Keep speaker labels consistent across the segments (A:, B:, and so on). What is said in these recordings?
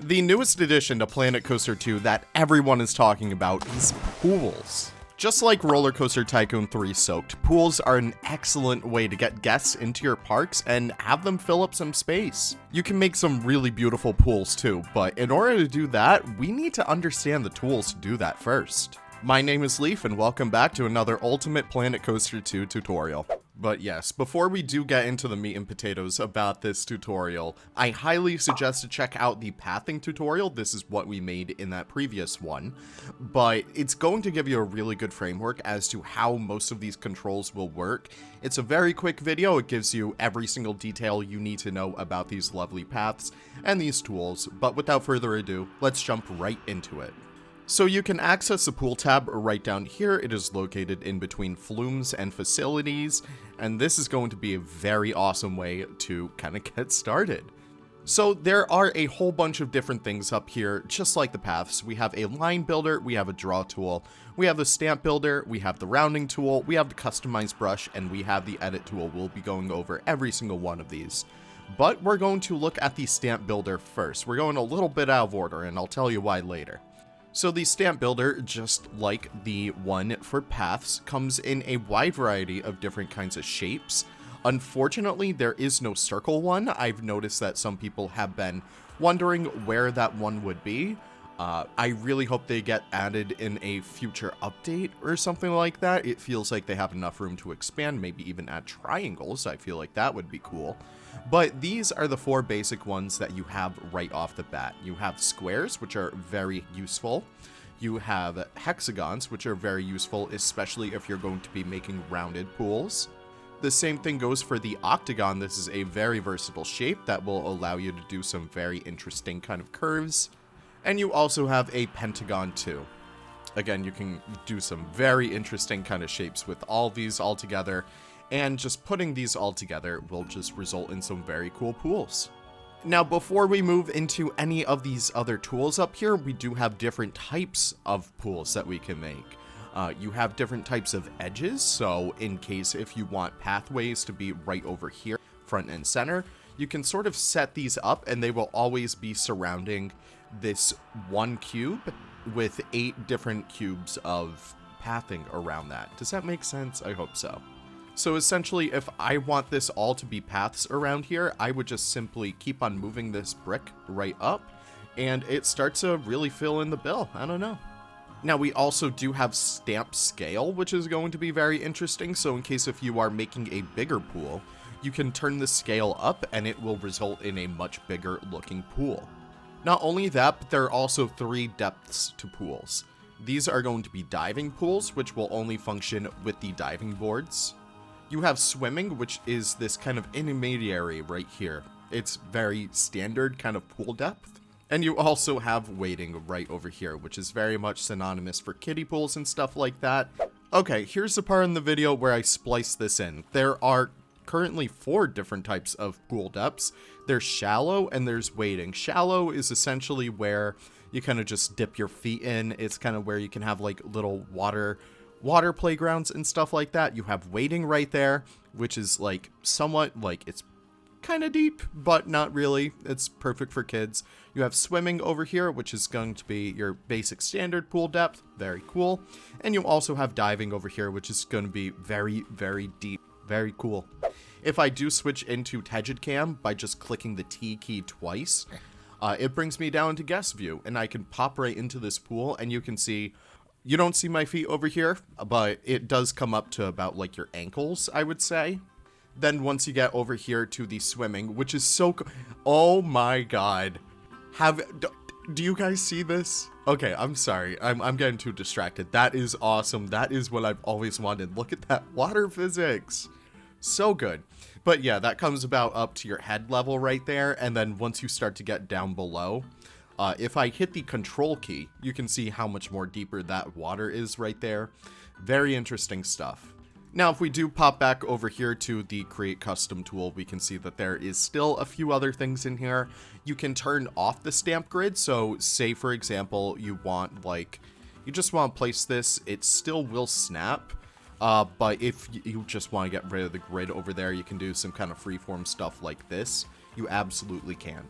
A: The newest addition to Planet Coaster 2 that everyone is talking about is pools. Just like Roller Coaster Tycoon 3 Soaked, pools are an excellent way to get guests into your parks and have them fill up some space. You can make some really beautiful pools too, but in order to do that, we need to understand the tools to do that first. My name is Leaf and welcome back to another Ultimate Planet Coaster 2 tutorial. But yes, before we do get into the meat and potatoes about this tutorial, I highly suggest to check out the pathing tutorial. This is what we made in that previous one, but it's going to give you a really good framework as to how most of these controls will work. It's a very quick video. It gives you every single detail you need to know about these lovely paths and these tools, but without further ado, let's jump right into it. So you can access the pool tab right down here. It is located in between flumes and facilities, and this is going to be a very awesome way to kind of get started. So there are a whole bunch of different things up here, just like the paths. We have a line builder, we have a draw tool, we have the stamp builder, we have the rounding tool, we have the customize brush, and we have the edit tool. We'll be going over every single one of these. But we're going to look at the stamp builder first. We're going a little bit out of order, and I'll tell you why later. So the stamp builder, just like the one for paths, comes in a wide variety of different kinds of shapes. Unfortunately, there is no circle one. I've noticed that some people have been wondering where that one would be. I really hope they get added in a future update or something like that. It feels like they have enough room to expand, maybe even add triangles. I feel like that would be cool. But these are the four basic ones that you have right off the bat. You have squares, which are very useful. You have hexagons, which are very useful, especially if you're going to be making rounded pools. The same thing goes for the octagon. This is a very versatile shape that will allow you to do some very interesting kind of curves. And you also have a pentagon too. Again, you can do some very interesting kind of shapes with all these all together. And just putting these all together will just result in some very cool pools. Now, before we move into any of these other tools up here, we do have different types of pools that we can make. You have different types of edges, so in case if you want pathways to be right over here, front and center, you can sort of set these up and they will always be surrounding this one cube with 8 different cubes of pathing around that. Does that make sense? I hope so. So essentially, if I want this all to be paths around here, I would just simply keep on moving this brick right up, and it starts to really fill in the bill. I don't know. Now, we also do have stamp scale, which is going to be very interesting. So in case if you are making a bigger pool, you can turn the scale up, and it will result in a much bigger looking pool. Not only that, but there are also 3 depths to pools. These are going to be diving pools, which will only function with the diving boards. You have swimming, which is this kind of intermediary right here. It's very standard kind of pool depth. And you also have wading right over here, which is very much synonymous for kiddie pools and stuff like that. Okay, here's the part in the video where I splice this in. There are currently 4 different types of pool depths. There's shallow and there's wading. Shallow is essentially where you kind of just dip your feet in. It's kind of where you can have like little water playgrounds and stuff like that. You have wading right there, which is like somewhat like it's kind of deep, but not really. It's perfect for kids. You have swimming over here, which is going to be your basic standard pool depth. Very cool. And you also have diving over here, which is going to be very, very deep. Very cool. If I do switch into Tegid Cam by just clicking the T key twice, it brings me down to guest view, and I can pop right into this pool, and you can see. You don't see my feet over here, but it does come up to about like your ankles, I would say. Then once you get over here to the swimming, which is so oh my god. Do you guys see this? Okay, I'm sorry. I'm getting too distracted. That is awesome. That is what I've always wanted. Look at that water physics. So good. But yeah, that comes about up to your head level right there. And then once you start to get down below, if I hit the control key, you can see how much more deeper that water is right there. Very interesting stuff. Now, if we do pop back over here to the Create Custom tool, we can see that there is still a few other things in here. You can turn off the stamp grid. So say, for example, you just want to place this, it still will snap. But if you just want to get rid of the grid over there, you can do some kind of freeform stuff like this. You absolutely can.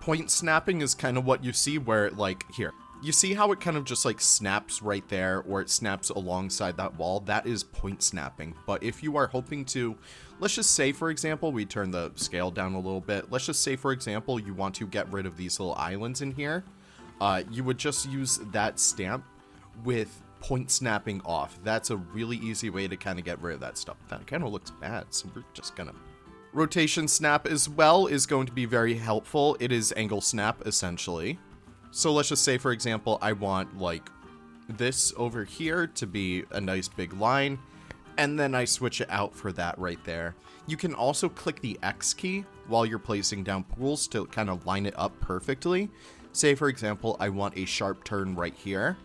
A: Point snapping is kind of what you see where, like, here. You see how it kind of just, like, snaps right there, or it snaps alongside that wall? That is point snapping. But if you are hoping to, let's just say, for example, we turn the scale down a little bit. Let's just say, for example, you want to get rid of these little islands in here. You would just use that stamp with point snapping off. That's a really easy way to kind of get rid of that stuff. That kind of looks bad, so we're just gonna... Rotation snap as well is going to be very helpful. It is angle snap, essentially. So let's just say, for example, I want, like, this over here to be a nice big line, and then I switch it out for that right there. You can also click the X key while you're placing down pools to kind of line it up perfectly. Say, for example, I want a sharp turn right here.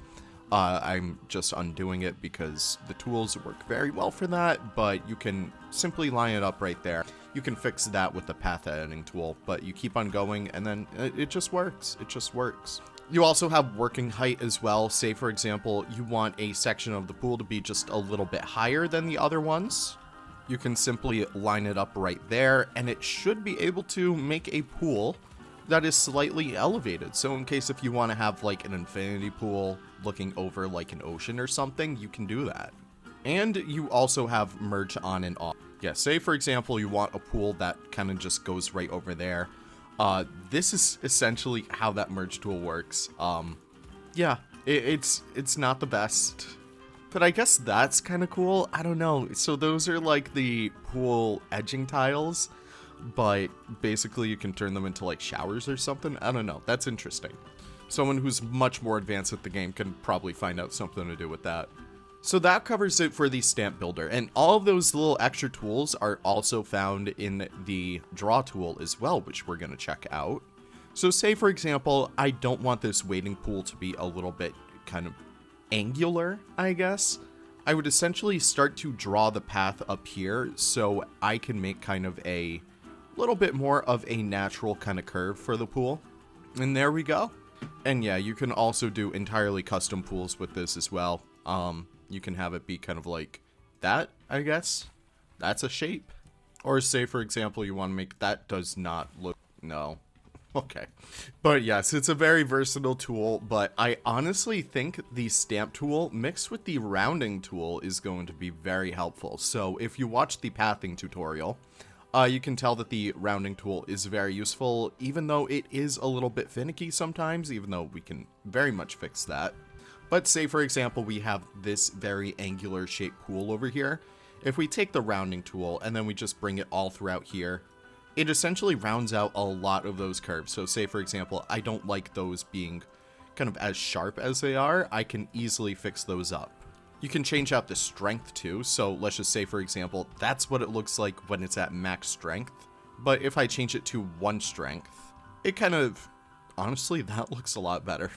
A: I'm just undoing it because the tools work very well for that, but you can simply line it up right there. You can fix that with the path editing tool, but you keep on going and then it just works. It just works. You also have working height as well. Say, for example, you want a section of the pool to be just a little bit higher than the other ones. You can simply line it up right there, and it should be able to make a pool that is slightly elevated. So in case if you want to have like an infinity pool looking over like an ocean or something, you can do that. And you also have merge on and off. Yeah, say for example you want a pool that kind of just goes right over there. This is essentially how that merge tool works. Yeah, it's not the best, but I guess that's kind of cool. I don't know. So those are like the pool edging tiles, but basically you can turn them into like showers or something. I don't know. That's interesting. Someone who's much more advanced with the game can probably find out something to do with that. So that covers it for the stamp builder, and all of those little extra tools are also found in the draw tool as well, which we're going to check out. So say for example, I don't want this wading pool to be a little bit kind of angular, I guess. I would essentially start to draw the path up here so I can make kind of a little bit more of a natural kind of curve for the pool. And there we go. And yeah, you can also do entirely custom pools with this as well. You can have it be kind of like that, I guess. That's a shape. Or say, for example, you want to make that does not look... No. Okay. But yes, it's a very versatile tool, but I honestly think the stamp tool mixed with the rounding tool is going to be very helpful. So if you watch the pathing tutorial, you can tell that the rounding tool is very useful, even though it is a little bit finicky sometimes, even though we can very much fix that. But say, for example, we have this very angular shaped pool over here. If we take the rounding tool and then we just bring it all throughout here, it essentially rounds out a lot of those curves. So say, for example, I don't like those being kind of as sharp as they are. I can easily fix those up. You can change out the strength too. So let's just say, for example, that's what it looks like when it's at max strength. But if I change it to 1 strength, it kind of, honestly, that looks a lot better.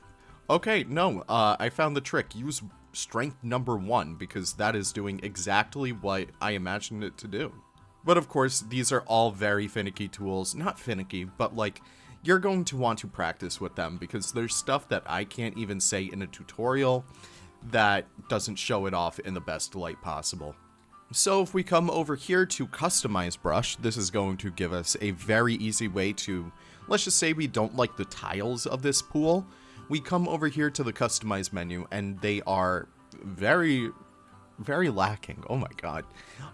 A: Okay, no, I found the trick. Use strength number 1 because that is doing exactly what I imagined it to do. But of course, these are all very finicky tools. Not finicky, but like, you're going to want to practice with them because there's stuff that I can't even say in a tutorial that doesn't show it off in the best light possible. So if we come over here to customize brush, this is going to give us a very easy way to, let's just say we don't like the tiles of this pool. We come over here to the customize menu and they are very, very lacking. Oh my god.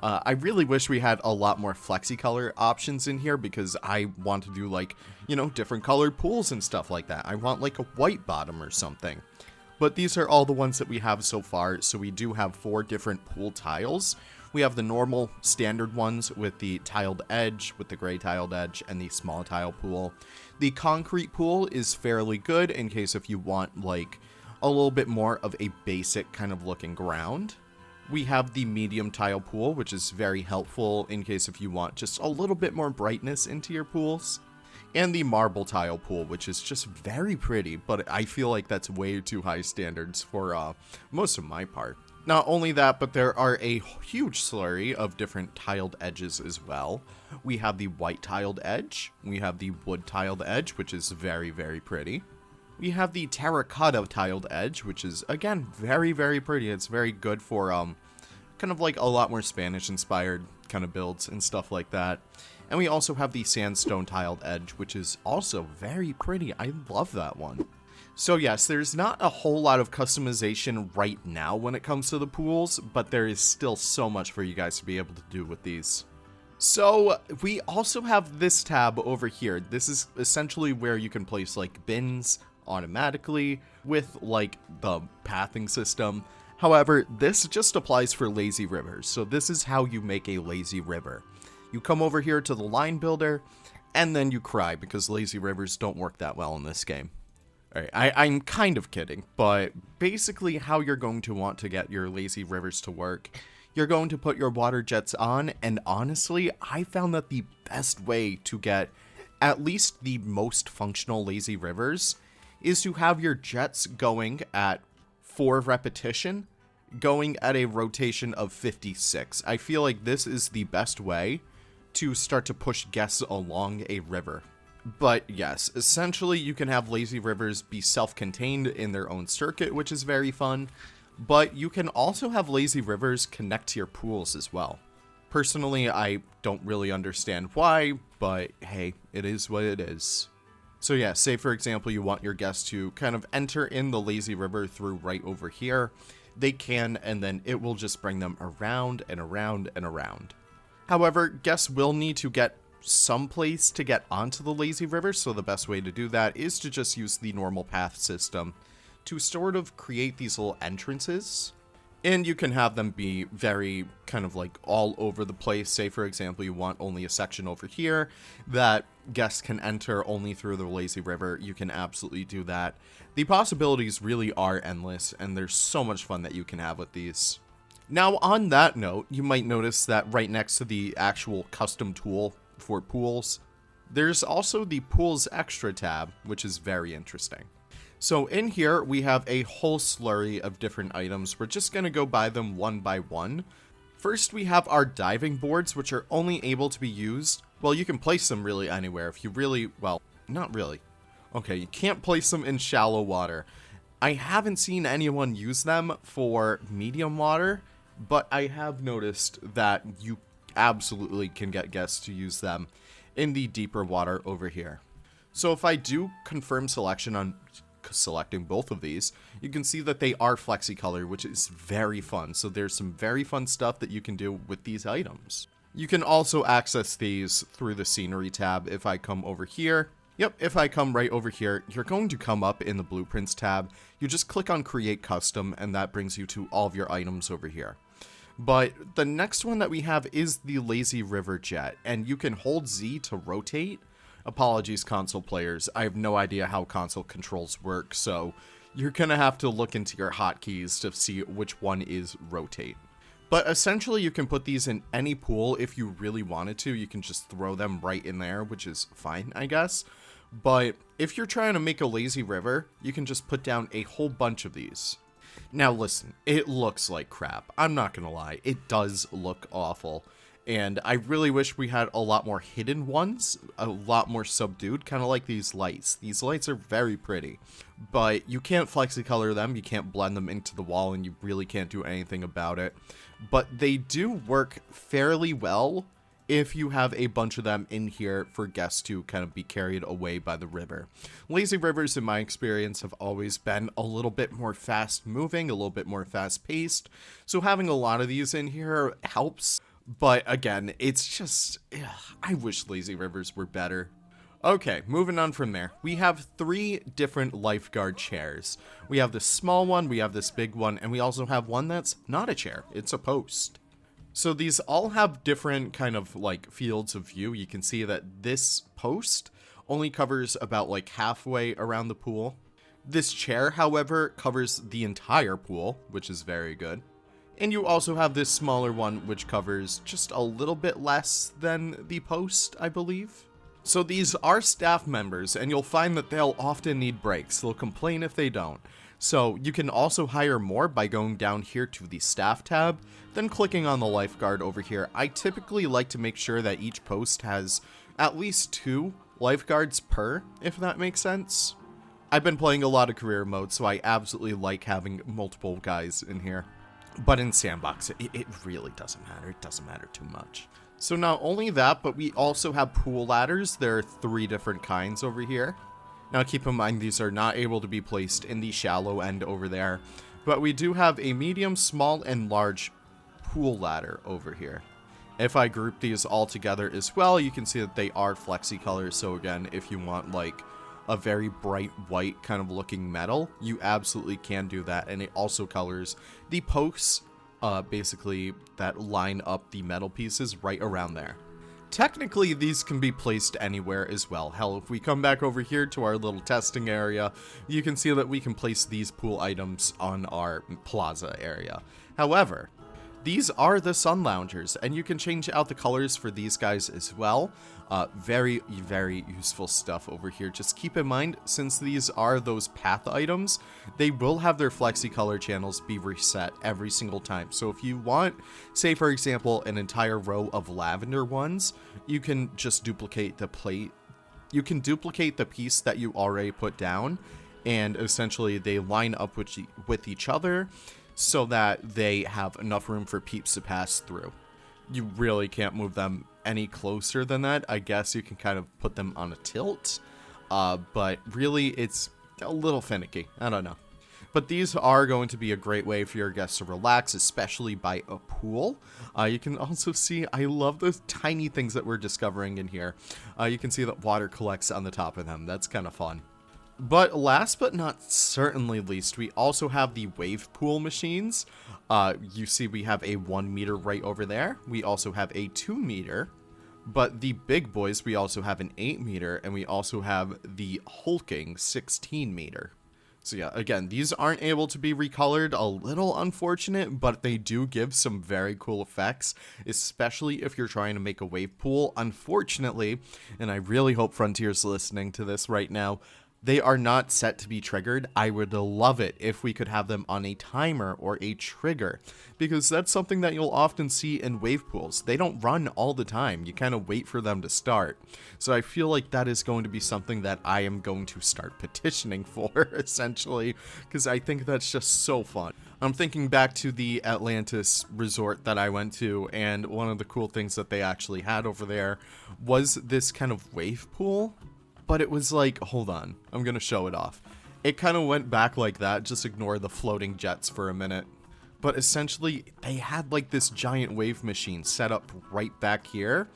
A: I really wish we had a lot more flexi color options in here because I want to do like, you know, different colored pools and stuff like that. I want like a white bottom or something. But these are all the ones that we have so far. So we do have 4 different pool tiles. We have the normal standard ones with the tiled edge, with the gray tiled edge, and the small tile pool. The concrete pool is fairly good in case if you want like a little bit more of a basic kind of looking ground. We have the medium tile pool, which is very helpful in case if you want just a little bit more brightness into your pools. And the marble tile pool, which is just very pretty, but I feel like that's way too high standards for most of my part. Not only that, but there are a huge slurry of different tiled edges as well. We have the white tiled edge, we have the wood tiled edge, which is very, very pretty. We have the terracotta tiled edge, which is, again, very, very pretty. It's very good for kind of like a lot more Spanish inspired kind of builds and stuff like that. And we also have the sandstone tiled edge, which is also very pretty. I love that one. So yes, there's not a whole lot of customization right now when it comes to the pools, but there is still so much for you guys to be able to do with these. So we also have this tab over here. This is essentially where you can place like bins automatically with like the pathing system. However, this just applies for lazy rivers. So this is how you make a lazy river. You come over here to the line builder and then you cry because lazy rivers don't work that well in this game. Alright, I'm kind of kidding, but basically how you're going to want to get your lazy rivers to work, you're going to put your water jets on, and honestly, I found that the best way to get at least the most functional lazy rivers is to have your jets going at 4 repetition, going at a rotation of 56. I feel like this is the best way to start to push guests along a river. But yes, essentially you can have lazy rivers be self-contained in their own circuit, which is very fun, but you can also have lazy rivers connect to your pools as well. Personally, I don't really understand why, but hey, it is what it is. So yeah, say for example you want your guests to kind of enter in the lazy river through right over here, they can, and then it will just bring them around and around and around. However, guests will need to get some place to get onto the lazy river, so the best way to do that is to just use the normal path system to sort of create these little entrances. And you can have them be very kind of like all over the place. Say for example you want only a section over here that guests can enter only through the lazy river. You can absolutely do that. The possibilities really are endless, and there's so much fun that you can have with these. Now on that note, you might notice that right next to the actual custom tool for pools, there's also the pools extra tab, which is very interesting. So in here we have a whole slurry of different items. We're just going to go by them one by one. First we have our diving boards, which are only able to be used, well, you can place them really anywhere if you really, well, not really. Okay, you can't place them in shallow water. I haven't seen anyone use them for medium water, but I have noticed that you absolutely can get guests to use them in the deeper water over here. So if I do confirm selection on selecting both of these, you can see that they are flexi-color, which is very fun. So there's some very fun stuff that you can do with these items. You can also access these through the scenery tab. If I come over here, if I come right over here, you're going to come up in the blueprints tab. You just click on create custom, and that brings you to all of your items over here. But the next one that we have is the lazy river jet, and you can hold Z to rotate. Apologies, console players. I have no idea how console controls work, so you're gonna have to look into your hotkeys to see which one is rotate. But essentially, you can put these in any pool if you really wanted to. You can just throw them right in there, which is fine, I guess. But if you're trying to make a lazy river, you can just put down a whole bunch of these. Now listen, it looks like crap. I'm not gonna lie, it does look awful. And I really wish we had a lot more hidden ones, a lot more subdued, kind of like these lights. These lights are very pretty, but you can't flexi-color them, you can't blend them into the wall, and you really can't do anything about it. But they do work fairly well if you have a bunch of them in here for guests to kind of be carried away by the river. Lazy rivers, in my experience, have always been a little bit more fast-moving, a little bit more fast-paced, so having a lot of these in here helps. But again, it's just, I wish lazy rivers were better. Okay, moving on from there. We have 3 different lifeguard chairs. We have this small one, we have this big one, and we also have one that's not a chair, it's a post. So these all have different kind of like fields of view. You can see that this post only covers about like halfway around the pool. This chair, however, covers the entire pool, which is very good. And you also have this smaller one, which covers just a little bit less than the post, I believe. So these are staff members, and you'll find that they'll often need breaks. They'll complain if they don't. So you can also hire more by going down here to the staff tab, then clicking on the lifeguard over here. I typically like to make sure that each post has at least 2 lifeguards per, if that makes sense. I've been playing a lot of career mode, so I absolutely like having multiple guys in here. But in Sandbox, it really doesn't matter. It doesn't matter too much. So not only that, but we also have pool ladders. There are 3 different kinds over here. Now keep in mind these are not able to be placed in the shallow end over there, but we do have a medium, small, and large pool ladder over here. If I group these all together as well, you can see that they are flexi colors. So again, if you want like a very bright white kind of looking metal, you absolutely can do that. And it also colors the posts, basically that line up the metal pieces right around there. Technically, these can be placed anywhere as well. Hell, if we come back over here to our little testing area, you can see that we can place these pool items on our plaza area. However, these are the sun loungers, and you can change out the colors for these guys as well. Very, very useful stuff over here. Just keep in mind, since these are those path items, they will have their flexi color channels be reset every single time. So if you want, say for example, an entire row of lavender ones, you can just duplicate the plate. You can duplicate the piece that you already put down, and essentially they line up with each other, so that they have enough room for peeps to pass through. You really can't move them any closer than that. I guess you can kind of put them on a tilt, but really it's a little finicky. I don't know. But these are going to be a great way for your guests to relax, especially by a pool. You can also see, I love those tiny things that we're discovering in here. You can see that water collects on the top of them. That's kind of fun. But last but not certainly least, we also have the wave pool machines. You see we have a 1 meter right over there. We also have a 2 meter. But the big boys, we also have an 8 meter. And we also have the hulking 16 meter. So yeah, again, these aren't able to be recolored. A little unfortunate, but they do give some very cool effects, especially if you're trying to make a wave pool. Unfortunately, and I really hope Frontier's listening to this right now, they are not set to be triggered. I would love it if we could have them on a timer or a trigger, because that's something that you'll often see in wave pools. They don't run all the time. You kind of wait for them to start. So I feel like that is going to be something that I am going to start petitioning for, essentially, because I think that's just so fun. I'm thinking back to the Atlantis resort that I went to, and one of the cool things that they actually had over there was this kind of wave pool. But it was like, hold on, I'm going to show it off. It kind of went back like that, just ignore the floating jets for a minute. But essentially, they had like this giant wave machine set up right back here.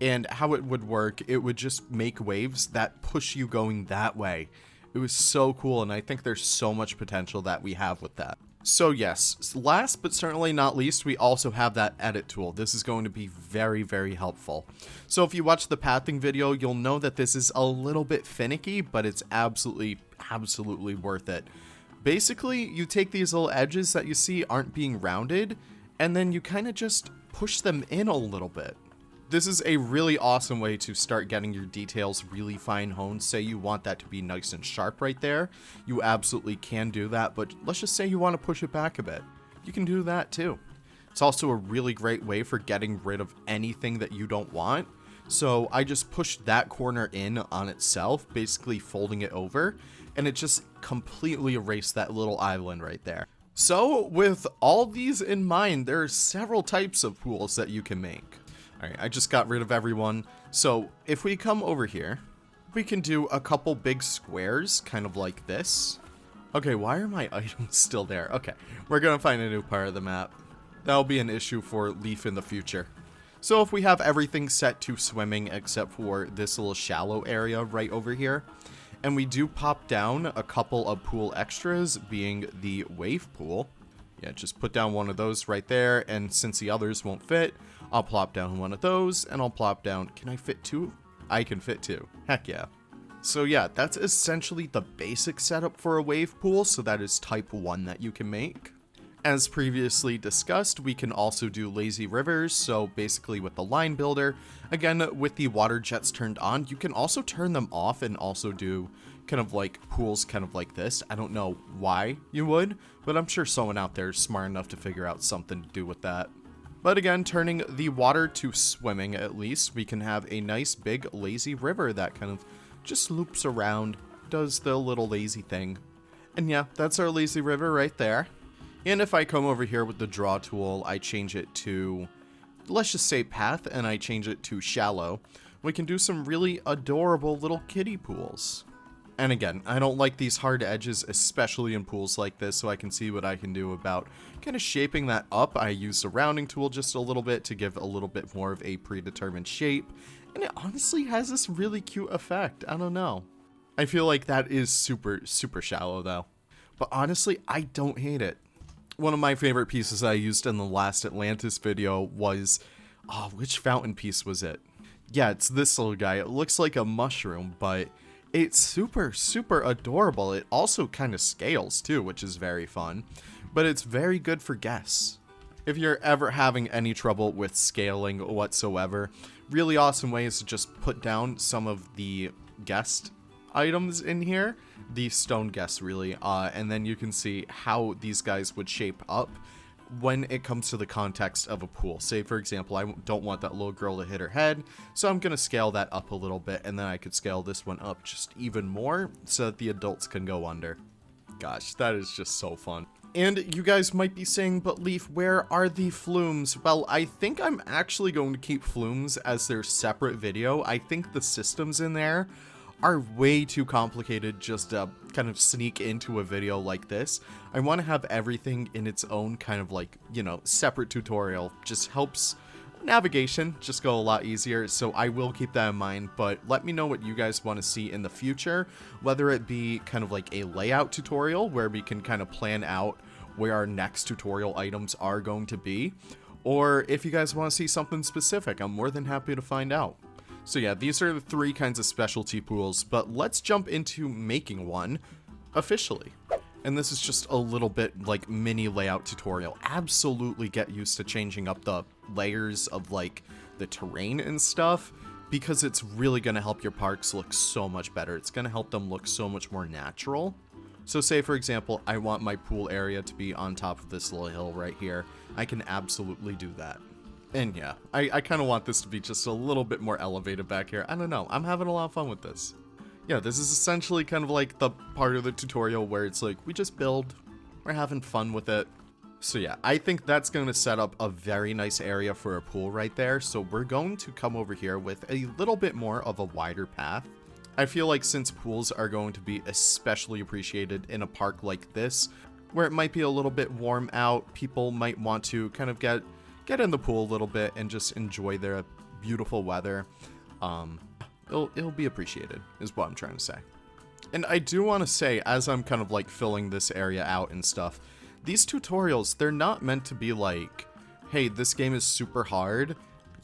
A: And how it would work, it would just make waves that push you going that way. It was so cool, and I think there's so much potential that we have with that. So yes, last but certainly not least, we also have that edit tool. This is going to be very, very helpful. So if you watch the pathing video, you'll know that this is a little bit finicky, but it's absolutely worth it. Basically, you take these little edges that you see aren't being rounded, and then you kind of just push them in a little bit. This is a really awesome way to start getting your details really fine honed. Say you want that to be nice and sharp right there. You absolutely can do that, but let's just say you want to push it back a bit. You can do that too. It's also a really great way for getting rid of anything that you don't want. So I just pushed that corner in on itself, basically folding it over, and it just completely erased that little island right there. So with all these in mind, there are several types of pools that you can make. Alright, I just got rid of everyone. So if we come over here, we can do a couple big squares, kind of like this. Okay, why are my items still there? Okay, we're gonna find a new part of the map. That'll be an issue for Leaf in the future. So if we have everything set to swimming except for this little shallow area right over here, and we do pop down a couple of pool extras, being the wave pool. Yeah, just put down one of those right there, and since the others won't fit, I'll plop down one of those, and I'll plop down... Can I fit 2? I can fit 2. Heck yeah. So yeah, that's essentially the basic setup for a wave pool, so that is type 1 that you can make. As previously discussed, we can also do lazy rivers, so basically with the line builder, again, with the water jets turned on, you can also turn them off and also do kind of like pools kind of like this. I don't know why you would, but I'm sure someone out there is smart enough to figure out something to do with that. But again, turning the water to swimming at least, we can have a nice big lazy river that kind of just loops around, does the little lazy thing. And yeah, that's our lazy river right there. And if I come over here with the draw tool, I change it to let's just say path, and I change it to shallow, we can do some really adorable little kiddie pools. And again, I don't like these hard edges, especially in pools like this, so I can see what I can do about kind of shaping that up. I use the rounding tool just a little bit to give a little bit more of a predetermined shape, and it honestly has this really cute effect. I don't know. I feel like that is super, super shallow though. But honestly, I don't hate it. One of my favorite pieces I used in the last Atlantis video was, which fountain piece was it? Yeah, it's this little guy. It looks like a mushroom, but it's super, super adorable. It also kind of scales too, which is very fun, but it's very good for guests. If you're ever having any trouble with scaling whatsoever, really awesome way is to just put down some of the guest items in here, the stone guests really, and then you can see how these guys would shape up when it comes to the context of a pool. Say for example, I don't want that little girl to hit her head, so I'm gonna scale that up a little bit, and then I could scale this one up just even more so that the adults can go under. Gosh, that is just so fun. And you guys might be saying, but Leaf, where are the flumes? Well, I think I'm actually going to keep flumes as their separate video. I think the systems in there are way too complicated just to kind of sneak into a video like this. I want to have everything in its own kind of like, separate tutorial. Just helps navigation just go a lot easier, so I will keep that in mind. But let me know what you guys want to see in the future, whether it be kind of like a layout tutorial where we can kind of plan out where our next tutorial items are going to be, or if you guys want to see something specific, I'm more than happy to find out. So yeah, these are the 3 kinds of specialty pools, but let's jump into making one officially. And this is just a little bit like mini layout tutorial. Absolutely get used to changing up the layers of like the terrain and stuff, because it's really going to help your parks look so much better. It's going to help them look so much more natural. So say for example, I want my pool area to be on top of this little hill right here. I can absolutely do that. And yeah, I kind of want this to be just a little bit more elevated back here. I don't know, I'm having a lot of fun with this. Yeah, this is essentially kind of like the part of the tutorial where it's like, we just build, we're having fun with it. So yeah, I think that's going to set up a very nice area for a pool right there. So we're going to come over here with a little bit more of a wider path. I feel like since pools are going to be especially appreciated in a park like this, where it might be a little bit warm out, people might want to kind of get in the pool a little bit and just enjoy their beautiful weather. It'll be appreciated, is what I'm trying to say. And I do want to say, as I'm kind of like filling this area out and stuff, these tutorials, they're not meant to be like, hey, this game is super hard,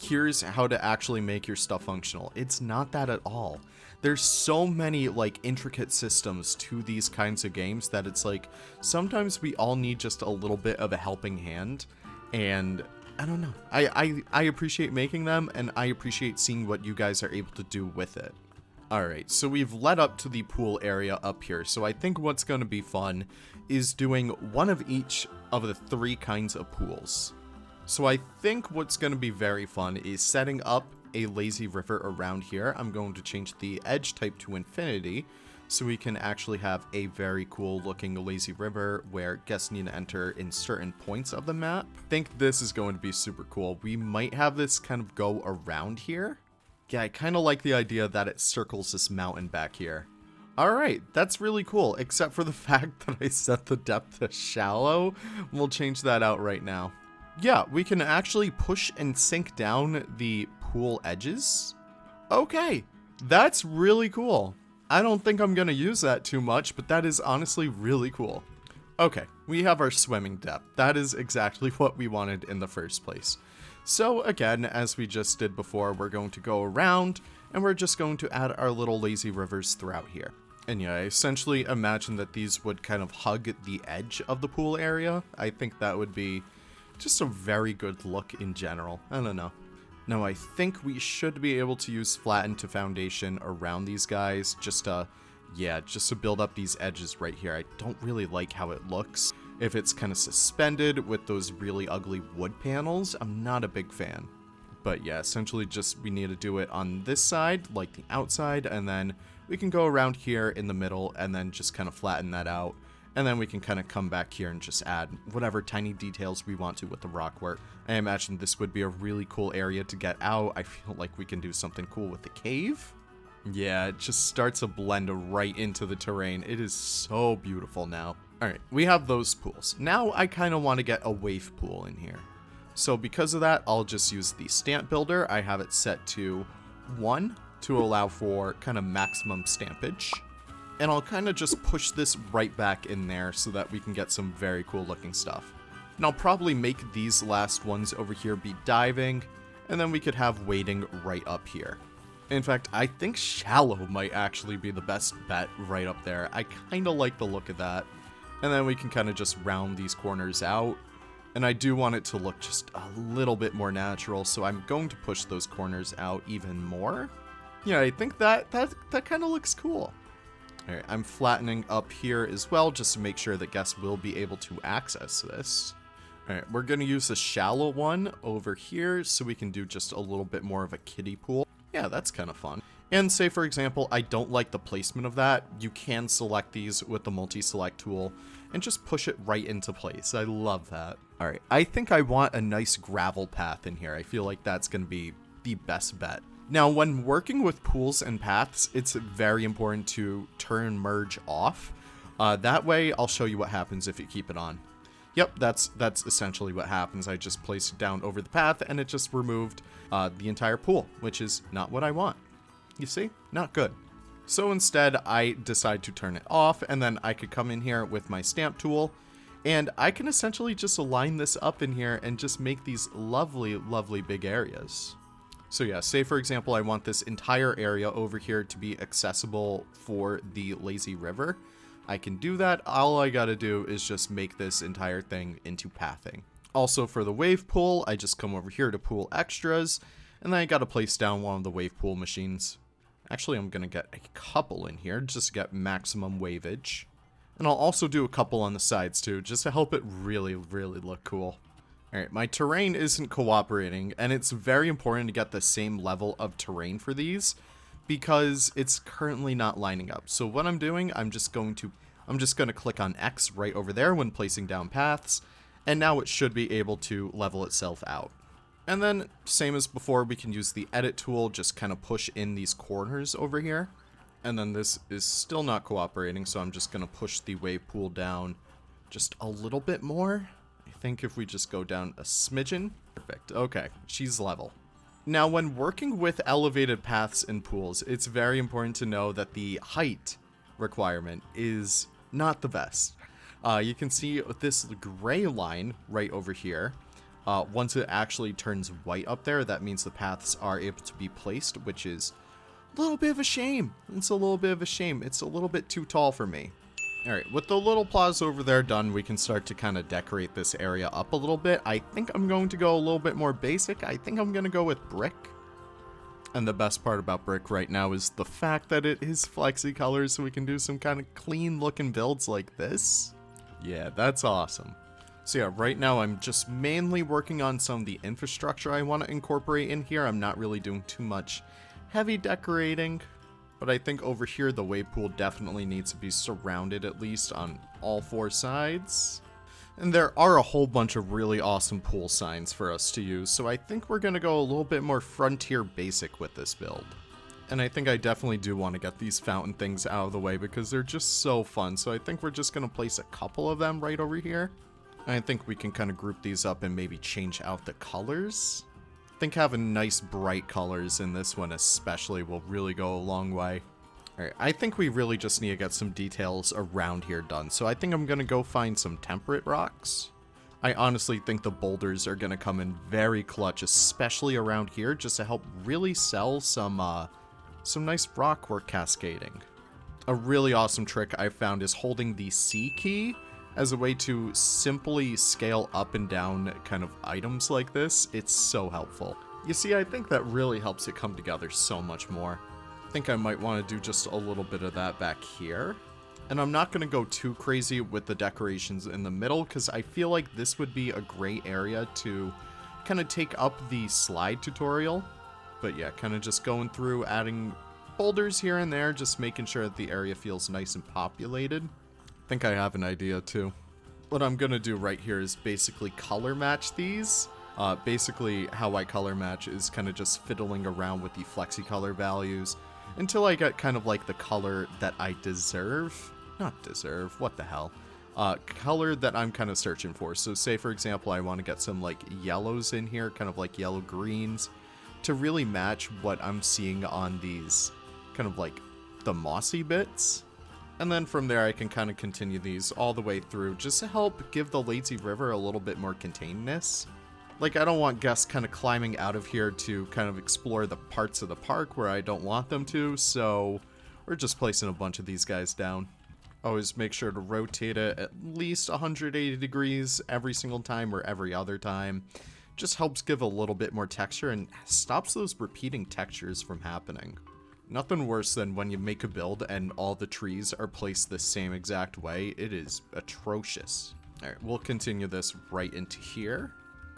A: here's how to actually make your stuff functional. It's not that at all. There's so many like intricate systems to these kinds of games that it's like, sometimes we all need just a little bit of a helping hand. And I don't know, I appreciate making them, and I appreciate seeing what you guys are able to do with it. Alright, so we've led up to the pool area up here, so I think what's going to be fun is doing one of each of the 3 kinds of pools. So I think what's going to be very fun is setting up a lazy river around here. I'm going to change the edge type to infinity, so we can actually have a very cool looking lazy river where guests need to enter in certain points of the map. I think this is going to be super cool. We might have this kind of go around here. Yeah, I kind of like the idea that it circles this mountain back here. Alright, that's really cool, except for the fact that I set the depth to shallow. We'll change that out right now. Yeah, we can actually push and sink down the pool edges. Okay, that's really cool. I don't think I'm going to use that too much, but that is honestly really cool. Okay, we have our swimming depth. That is exactly what we wanted in the first place. So again, as we just did before, we're going to go around, and we're just going to add our little lazy rivers throughout here. And yeah, I essentially imagine that these would kind of hug the edge of the pool area. I think that would be just a very good look in general. I don't know. Now I think we should be able to use flatten to foundation around these guys just to build up these edges right here. I don't really like how it looks. If it's kind of suspended with those really ugly wood panels, I'm not a big fan. But yeah, essentially just we need to do it on this side, like the outside, and then we can go around here in the middle and then just kind of flatten that out. And then we can kind of come back here and just add whatever tiny details we want to with the rock work. I imagine this would be a really cool area to get out. I feel like we can do something cool with the cave. Yeah, it just starts to blend right into the terrain. It is so beautiful now. Alright, we have those pools. Now I kind of want to get a wave pool in here. So because of that, I'll just use the stamp builder. I have it set to 1 to allow for kind of maximum stampage. And I'll kind of just push this right back in there so that we can get some very cool looking stuff. And I'll probably make these last ones over here be diving, and then we could have wading right up here. In fact, I think shallow might actually be the best bet right up there. I kind of like the look of that. And then we can kind of just round these corners out. And I do want it to look just a little bit more natural, so I'm going to push those corners out even more. Yeah, I think that kind of looks cool. Alright, I'm flattening up here as well, just to make sure that guests will be able to access this. Alright, we're going to use a shallow one over here, so we can do just a little bit more of a kiddie pool. Yeah, that's kind of fun. And say, for example, I don't like the placement of that. You can select these with the multi-select tool and just push it right into place. I love that. Alright, I think I want a nice gravel path in here. I feel like that's going to be the best bet. Now, when working with pools and paths, it's very important to turn merge off. That way, I'll show you what happens if you keep it on. Yep, that's essentially what happens. I just placed it down over the path, and it just removed the entire pool, which is not what I want. You see? Not good. So instead, I decide to turn it off, and then I could come in here with my stamp tool, and I can essentially just align this up in here and just make these lovely, lovely big areas. So yeah, say for example, I want this entire area over here to be accessible for the lazy river. I can do that. All I gotta do is just make this entire thing into pathing. Also for the wave pool, I just come over here to pool extras, and then I gotta place down one of the wave pool machines. Actually, I'm gonna get a couple in here just to get maximum waveage. And I'll also do a couple on the sides too, just to help it really, really look cool. Alright, my terrain isn't cooperating, and it's very important to get the same level of terrain for these, because it's currently not lining up. So what I'm doing, I'm just going to click on X right over there when placing down paths, and now it should be able to level itself out. And then, same as before, we can use the edit tool, just kind of push in these corners over here. And then this is still not cooperating, so I'm just going to push the wave pool down just a little bit more. I think if we just go down a smidgen. Perfect. Okay, she's level. Now, when working with elevated paths and pools, it's very important to know that the height requirement is not the best. You can see this gray line right over here. Once it actually turns white up there, that means the paths are able to be placed, which is a little bit of a shame. It's a little bit of a shame. It's a little bit too tall for me. Alright, with the little plaza over there done, we can start to kind of decorate this area up a little bit. I think I'm going to go a little bit more basic. I think I'm going to go with brick. And the best part about brick right now is the fact that it is flexi colors, so we can do some kind of clean looking builds like this. Yeah, that's awesome. So yeah, right now I'm just mainly working on some of the infrastructure I want to incorporate in here. I'm not really doing too much heavy decorating. But I think over here, the wave pool definitely needs to be surrounded at least on all 4 sides. And there are a whole bunch of really awesome pool signs for us to use, so I think we're going to go a little bit more frontier basic with this build. And I think I definitely do want to get these fountain things out of the way because they're just so fun, so I think we're just going to place a couple of them right over here. And I think we can kind of group these up and maybe change out the colors. I think having nice bright colors in this one especially will really go a long way. Alright, I think we really just need to get some details around here done, so I think I'm going to go find some temperate rocks. I honestly think the boulders are going to come in very clutch, especially around here, just to help really sell some nice rock work cascading. A really awesome trick I found is holding the C key as a way to simply scale up and down kind of items like this. It's so helpful. You see, I think that really helps it come together so much more. I think I might want to do just a little bit of that back here. And I'm not going to go too crazy with the decorations in the middle because I feel like this would be a great area to kind of take up the slide tutorial. But yeah, kind of just going through, adding boulders here and there, just making sure that the area feels nice and populated. think I have an idea too. What I'm gonna do right here is basically color match these. Basically how I color match is kind of just fiddling around with the flexi color values until I get kind of like the color that I deserve. Not deserve, what the hell. Color that I'm kind of searching for. So say for example I want to get some like yellows in here, kind of like yellow greens, to really match what I'm seeing on these kind of like the mossy bits. And then from there I can kind of continue these all the way through just to help give the lazy river a little bit more containedness. Like, I don't want guests kind of climbing out of here to kind of explore the parts of the park where I don't want them to, so we're just placing a bunch of these guys down. Always make sure to rotate it at least 180 degrees every single time or every other time. Just helps give a little bit more texture and stops those repeating textures from happening. Nothing worse than when you make a build and all the trees are placed the same exact way. It is atrocious. Alright, we'll continue this right into here.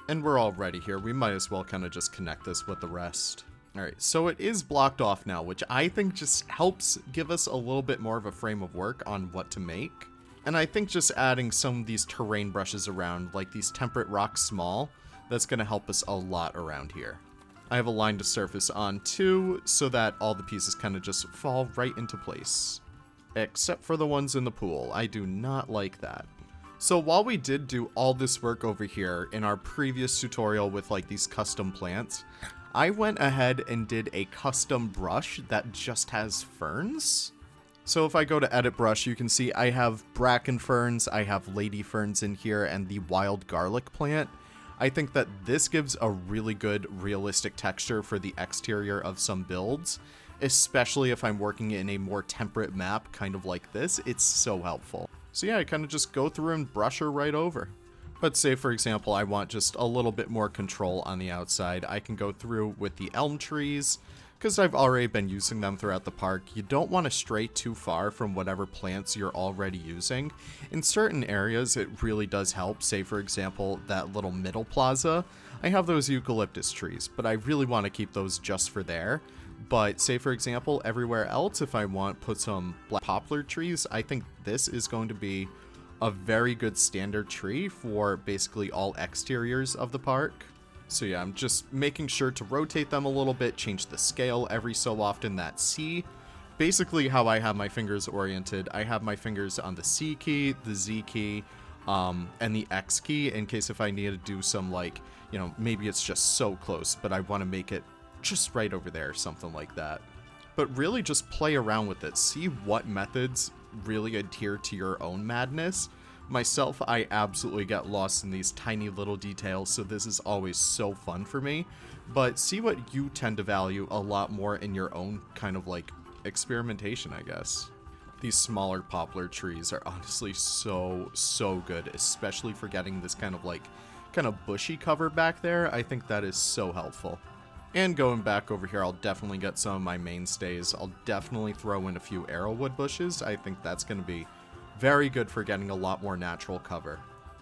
A: And we're all ready here. We might as well kind of just connect this with the rest. Alright, so it is blocked off now, which I think just helps give us a little bit more of a frame of work on what to make. And I think just adding some of these terrain brushes around, like these temperate rock small, that's going to help us a lot around here. I have aligned a surface on too, so that all the pieces kind of just fall right into place. Except for the ones in the pool. I do not like that. So while we did do all this work over here in our previous tutorial with like these custom plants, I went ahead and did a custom brush that just has ferns. So if I go to edit brush, you can see I have bracken ferns, I have lady ferns in here, and the wild garlic plant. I think that this gives a really good realistic texture for the exterior of some builds, especially if I'm working in a more temperate map kind of like this. It's so helpful. So yeah, I kind of just go through and brush her right over. But say for example I want just a little bit more control on the outside, I can go through with the elm trees, because I've already been using them throughout the park. You don't want to stray too far from whatever plants you're already using. In certain areas it really does help. Say for example that little middle plaza, I have those eucalyptus trees, but I really want to keep those just for there. But say for example everywhere else, if I want put some black poplar trees, I think this is going to be a very good standard tree for basically all exteriors of the park. So yeah, I'm just making sure to rotate them a little bit, change the scale every so often. That C, basically how I have my fingers oriented, I have my fingers on the C key, the Z key, and the X key in case if I need to do some like, you know, maybe it's just so close, but I want to make it just right over there, something like that. But really just play around with it. See what methods really adhere to your own madness. Myself, I absolutely get lost in these tiny little details, so this is always so fun for me. But see what you tend to value a lot more in your own kind of like experimentation, I guess. These smaller poplar trees are honestly so good, especially for getting this kind of bushy cover back there. I think that is so helpful. And going back over here, I'll definitely get some of my mainstays. I'll definitely throw in a few arrowwood bushes. I think that's going to be very good for getting a lot more natural cover.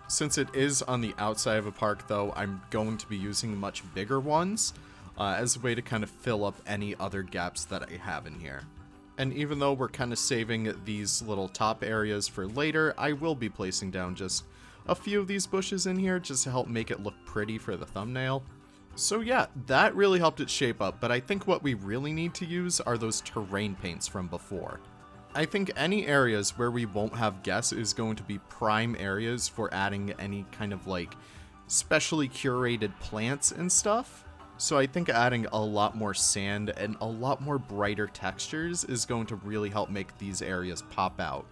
A: Since it is on the outside of a park though, I'm going to be using much bigger ones as a way to kind of fill up any other gaps that I have in here. And even though we're kind of saving these little top areas for later, I will be placing down just a few of these bushes in here just to help make it look pretty for the thumbnail. So yeah, that really helped it shape up, but I think what we really need to use are those terrain paints from before. I think any areas where we won't have guests is going to be prime areas for adding any kind of like specially curated plants and stuff. So I think adding a lot more sand and a lot more brighter textures is going to really help make these areas pop out.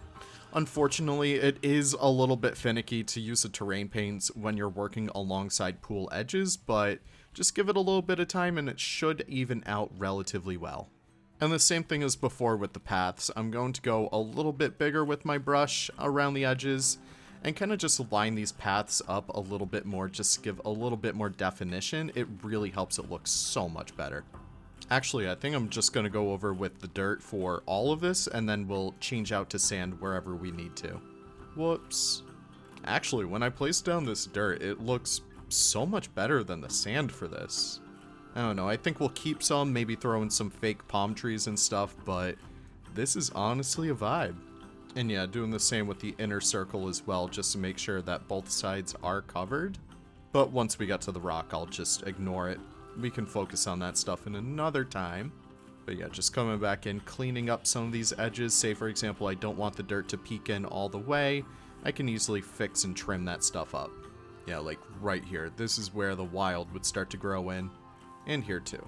A: Unfortunately, it is a little bit finicky to use the terrain paints when you're working alongside pool edges, but just give it a little bit of time and it should even out relatively well. And the same thing as before with the paths. I'm going to go a little bit bigger with my brush around the edges and kind of just line these paths up a little bit more, just to give a little bit more definition. It really helps it look so much better. Actually, I think I'm just going to go over with the dirt for all of this, and then we'll change out to sand wherever we need to. Whoops. Actually, when I place down this dirt, it looks so much better than the sand for this. I don't know, I think we'll keep some, maybe throw in some fake palm trees and stuff, but this is honestly a vibe. And yeah, doing the same with the inner circle as well, just to make sure that both sides are covered. But once we get to the rock, I'll just ignore it. We can focus on that stuff in another time. But yeah, just coming back in, cleaning up some of these edges. Say, for example, I don't want the dirt to peek in all the way. I can easily fix and trim that stuff up. Yeah, like right here. This is where the wild would start to grow in. And here too.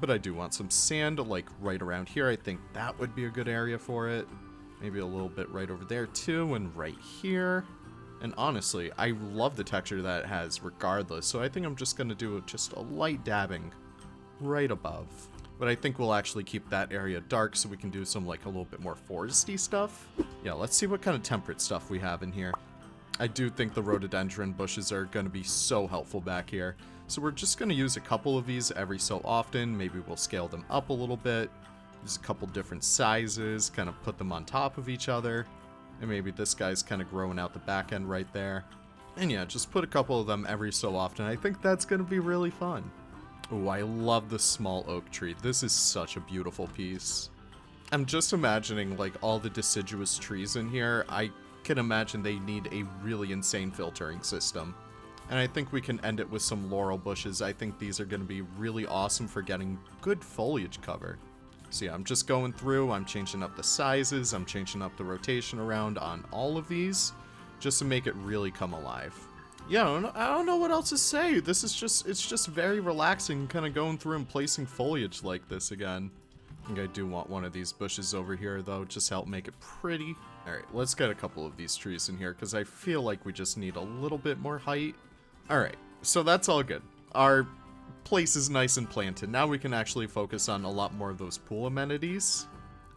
A: But I do want some sand, like right around here. I think that would be a good area for it. Maybe a little bit right over there too, and right here. And honestly, I love the texture that it has regardless. So I think I'm just going to do just a light dabbing right above. But I think we'll actually keep that area dark so we can do some like a little bit more foresty stuff. Yeah, let's see what kind of temperate stuff we have in here. I do think the rhododendron bushes are going to be so helpful back here. So we're just going to use a couple of these every so often. Maybe we'll scale them up a little bit. Use a couple different sizes, kind of put them on top of each other. And maybe this guy's kind of growing out the back end right there. And yeah, just put a couple of them every so often. I think that's going to be really fun. Oh, I love the small oak tree. This is such a beautiful piece. I'm just imagining like all the deciduous trees in here. I can imagine they need a really insane filtering system. And I think we can end it with some laurel bushes. I think these are going to be really awesome for getting good foliage cover. So yeah, I'm just going through, I'm changing up the sizes, I'm changing up the rotation around on all of these, just to make it really come alive. Yeah, I don't know what else to say. This is just, it's just very relaxing, kind of going through and placing foliage like this again. I think I do want one of these bushes over here though, just help make it pretty. Alright, let's get a couple of these trees in here, because I feel like we just need a little bit more height. Alright, so that's all good. Our place is nice and planted. Now we can actually focus on a lot more of those pool amenities.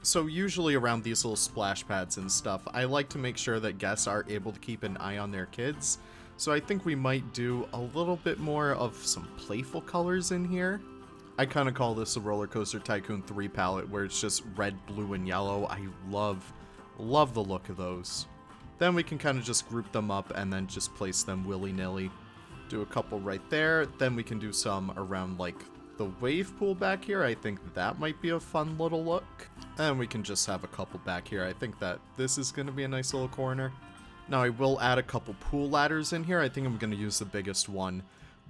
A: So usually around these little splash pads and stuff, I like to make sure that guests are able to keep an eye on their kids. So I think we might do a little bit more of some playful colors in here. I kind of call this a Roller Coaster Tycoon 3 palette, where it's just red, blue, and yellow. I love the look of those. Then we can kind of just group them up and then just place them willy-nilly. Do a couple right there. Then we can do some around like the wave pool back here. I think that might be a fun little look. And we can just have a couple back here. I think that this is going to be a nice little corner. Now I will add a couple pool ladders in here. I think I'm going to use the biggest one.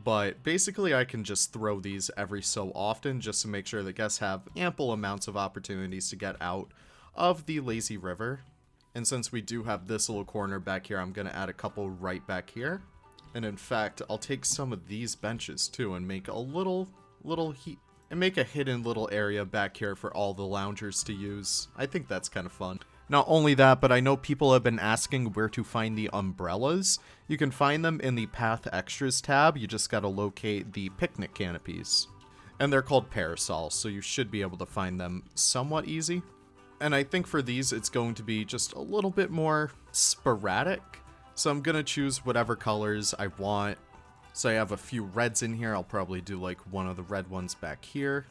A: But basically I can just throw these every so often just to make sure that guests have ample amounts of opportunities to get out of the lazy river. And since we do have this little corner back here, I'm going to add a couple right back here. And in fact, I'll take some of these benches too and make a make a hidden little area back here for all the loungers to use. I think that's kind of fun. Not only that, but I know people have been asking where to find the umbrellas. You can find them in the Path Extras tab. You just gotta locate the picnic canopies. And they're called parasols, so you should be able to find them somewhat easy. And I think for these, it's going to be just a little bit more sporadic. So I'm gonna choose whatever colors I want. So I have a few reds in here. I'll probably do like one of the red ones back here.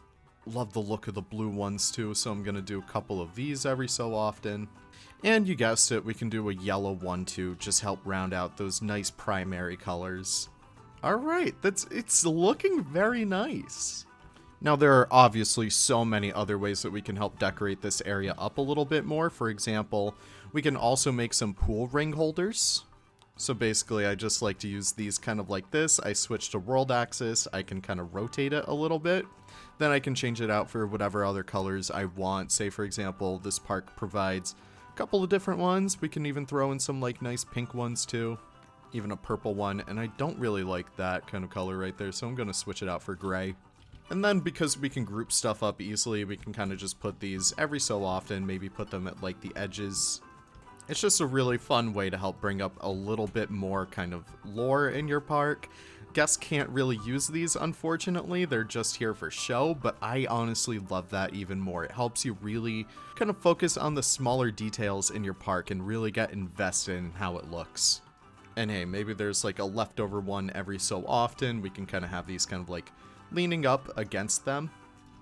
A: Love the look of the blue ones too, so I'm gonna do a couple of these every so often. And you guessed it, we can do a yellow one too, just help round out those nice primary colors. Alright, it's looking very nice. Now there are obviously so many other ways that we can help decorate this area up a little bit more. For example, we can also make some pool ring holders. So basically I just like to use these kind of like this. I switch to world axis, I can kind of rotate it a little bit. Then I can change it out for whatever other colors I want. Say for example, this park provides a couple of different ones. We can even throw in some like nice pink ones too. Even a purple one, and I don't really like that kind of color right there, so I'm going to switch it out for gray. And then because we can group stuff up easily, we can kind of just put these every so often, maybe put them at like the edges. It's just a really fun way to help bring up a little bit more kind of lore in your park. Guests can't really use these, unfortunately. They're just here for show, but I honestly love that even more. It helps you really kind of focus on the smaller details in your park and really get invested in how it looks. And hey, maybe there's like a leftover one every so often. We can kind of have these kind of like leaning up against them.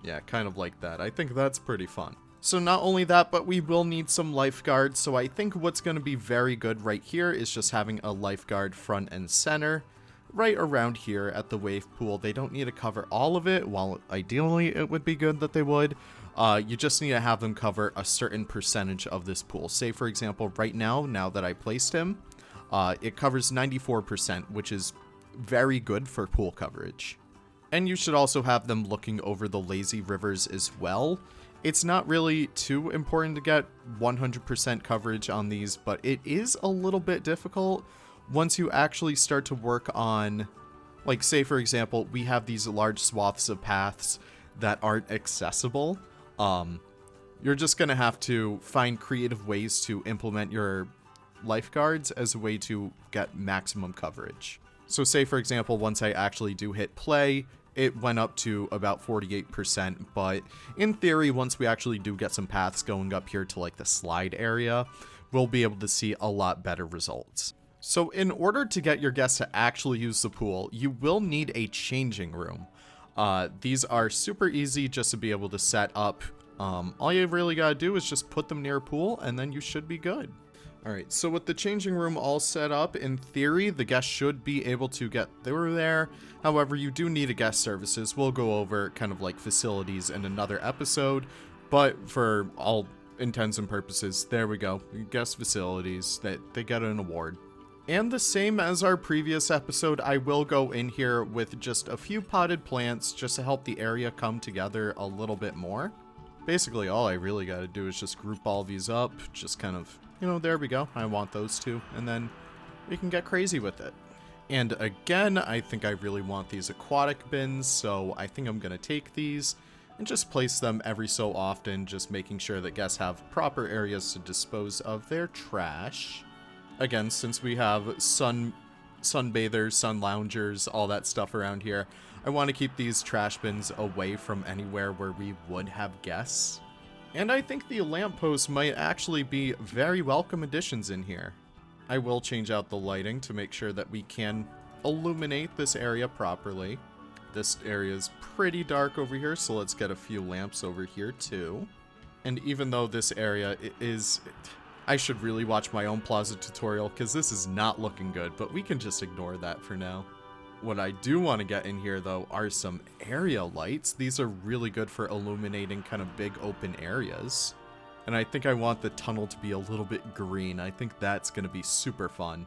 A: Yeah, kind of like that. I think that's pretty fun. So not only that, but we will need some lifeguards. So I think what's going to be very good right here is just having a lifeguard front and center right around here at the wave pool. They don't need to cover all of it, while ideally it would be good that they would. You just need to have them cover a certain percentage of this pool. Say, for example, right now that I placed him, it covers 94%, which is very good for pool coverage. And you should also have them looking over the lazy rivers as well. It's not really too important to get 100% coverage on these, but it is a little bit difficult once you actually start to work on, like, say, for example, we have these large swaths of paths that aren't accessible. You're just going to have to find creative ways to implement your lifeguards as a way to get maximum coverage. So say, for example, once I actually do hit play, it went up to about 48%, but in theory, once we actually do get some paths going up here to like the slide area, we'll be able to see a lot better results. So in order to get your guests to actually use the pool, you will need a changing room. These are super easy just to be able to set up. All you really gotta do is just put them near a pool and then you should be good. Alright, so with the changing room all set up, in theory, the guests should be able to get through there. However, you do need a guest services. We'll go over kind of like facilities in another episode, but for all intents and purposes, there we go. Guest facilities, that they get an award. And the same as our previous episode, I will go in here with just a few potted plants just to help the area come together a little bit more. Basically, all I really got to do is just group all these up, just kind of, you know, there we go. I want those two, and then we can get crazy with it. And again, I think I really want these aquatic bins, so I think I'm going to take these and just place them every so often, just making sure that guests have proper areas to dispose of their trash. Again, since we have sunbathers, sun loungers, all that stuff around here, I want to keep these trash bins away from anywhere where we would have guests. And I think the lampposts might actually be very welcome additions in here. I will change out the lighting to make sure that we can illuminate this area properly. This area is pretty dark over here, so let's get a few lamps over here too. And even though this area is... I should really watch my own plaza tutorial because this is not looking good, but we can just ignore that for now. What I do want to get in here, though, are some area lights. These are really good for illuminating kind of big open areas. And I think I want the tunnel to be a little bit green. I think that's going to be super fun.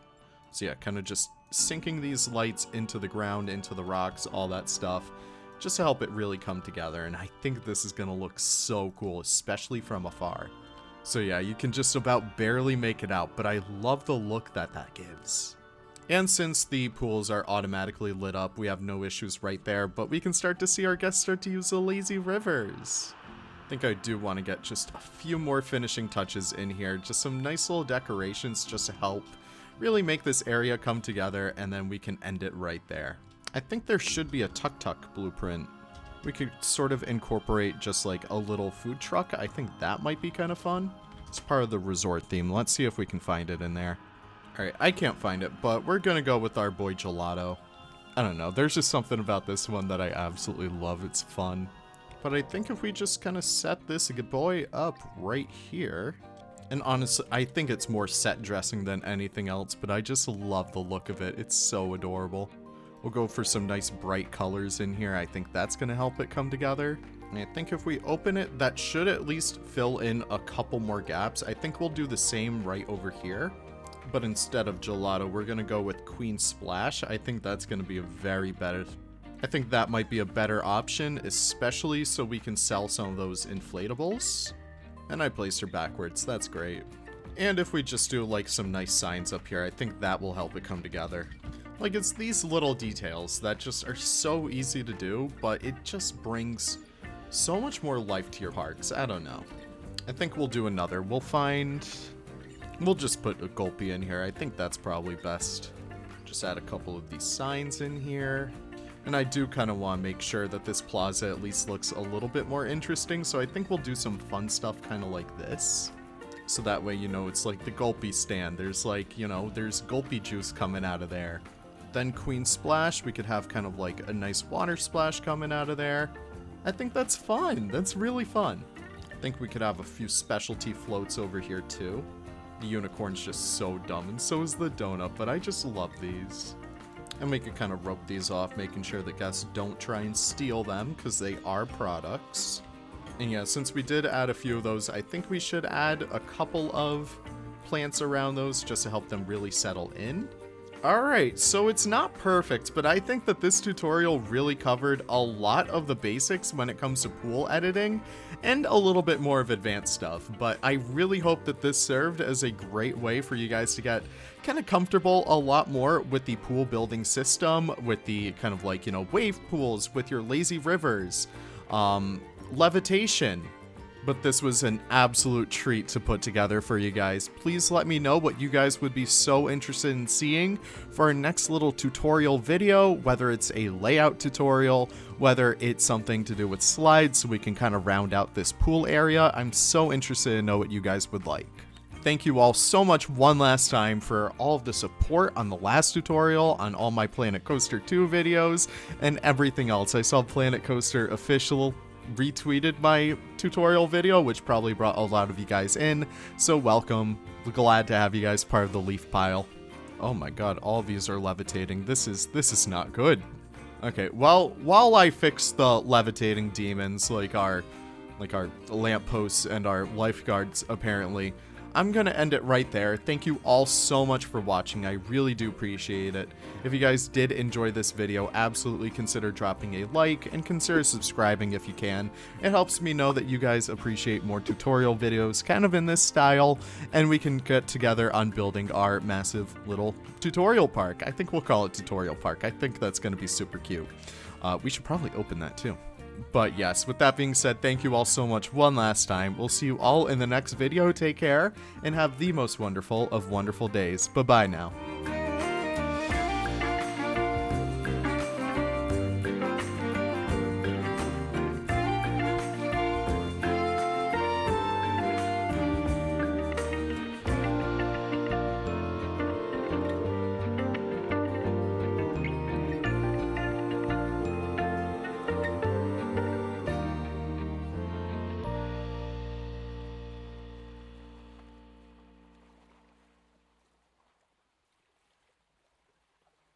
A: So yeah, kind of just sinking these lights into the ground, into the rocks, all that stuff, just to help it really come together. And I think this is going to look so cool, especially from afar. So yeah, you can just about barely make it out, but I love the look that that gives. And since the pools are automatically lit up, we have no issues right there, but we can start to see our guests start to use the lazy rivers. I think I do want to get just a few more finishing touches in here, just some nice little decorations just to help really make this area come together, and then we can end it right there. I think there should be a tuk-tuk blueprint. We could sort of incorporate just like a little food truck. I think that might be kind of fun. It's part of the resort theme. Let's see if we can find it in there. Alright, I can't find it, but we're gonna go with our boy Gelato. I don't know, there's just something about this one that I absolutely love. It's fun. But I think if we just kind of set this boy up right here, and honestly, I think it's more set dressing than anything else, but I just love the look of it. It's so adorable. We'll go for some nice bright colors in here. I think that's gonna help it come together. And I think if we open it, that should at least fill in a couple more gaps. I think we'll do the same right over here. But instead of Gelato, we're going to go with Queen Splash. I think that's going to be a very better... I think that might be a better option, especially so we can sell some of those inflatables. And I placed her backwards. That's great. And if we just do like some nice signs up here, I think that will help it come together. Like, it's these little details that just are so easy to do, but it just brings so much more life to your parks. I don't know. I think we'll do another. We'll just put a Gulpy in here. I think that's probably best. Just add a couple of these signs in here. And I do kind of want to make sure that this plaza at least looks a little bit more interesting, so I think we'll do some fun stuff kind of like this. So that way, you know, it's like the Gulpy stand. There's like, you know, there's Gulpy juice coming out of there. Then Queen Splash, we could have kind of like a nice water splash coming out of there. I think that's fun. That's really fun. I think we could have a few specialty floats over here too. The unicorn's just so dumb, and so is the donut, but I just love these. And we can kind of rope these off, making sure that guests don't try and steal them, because they are products. And yeah, since we did add a few of those, I think we should add a couple of plants around those just to help them really settle in. Alright, so it's not perfect, but I think that this tutorial really covered a lot of the basics when it comes to pool editing, and a little bit more of advanced stuff, but I really hope that this served as a great way for you guys to get kind of comfortable a lot more with the pool building system, with the kind of like, you know, wave pools, with your lazy rivers, levitation. But this was an absolute treat to put together for you guys. Please let me know what you guys would be so interested in seeing for our next little tutorial video, whether it's a layout tutorial, whether it's something to do with slides so we can kind of round out this pool area. I'm so interested to know what you guys would like. Thank you all so much one last time for all of the support on the last tutorial, on all my Planet Coaster 2 videos, and everything else. I saw Planet Coaster Official retweeted my tutorial video, which probably brought a lot of you guys in, so welcome. Glad to have you guys part of the leaf pile. Oh my god, all of these are levitating. This is not good. Okay, well, while I fix the levitating demons like our lampposts and our lifeguards apparently, I'm gonna end it right there. Thank you all so much for watching. I really do appreciate it. If you guys did enjoy this video, absolutely consider dropping a like and consider subscribing if you can. It helps me know that you guys appreciate more tutorial videos kind of in this style, and we can get together on building our massive little tutorial park. I think we'll call it tutorial park. I think that's gonna be super cute. We should probably open that too. But yes, with that being said, thank you all so much one last time. We'll see you all in the next video. Take care, and have the most wonderful of wonderful days. Bye-bye now.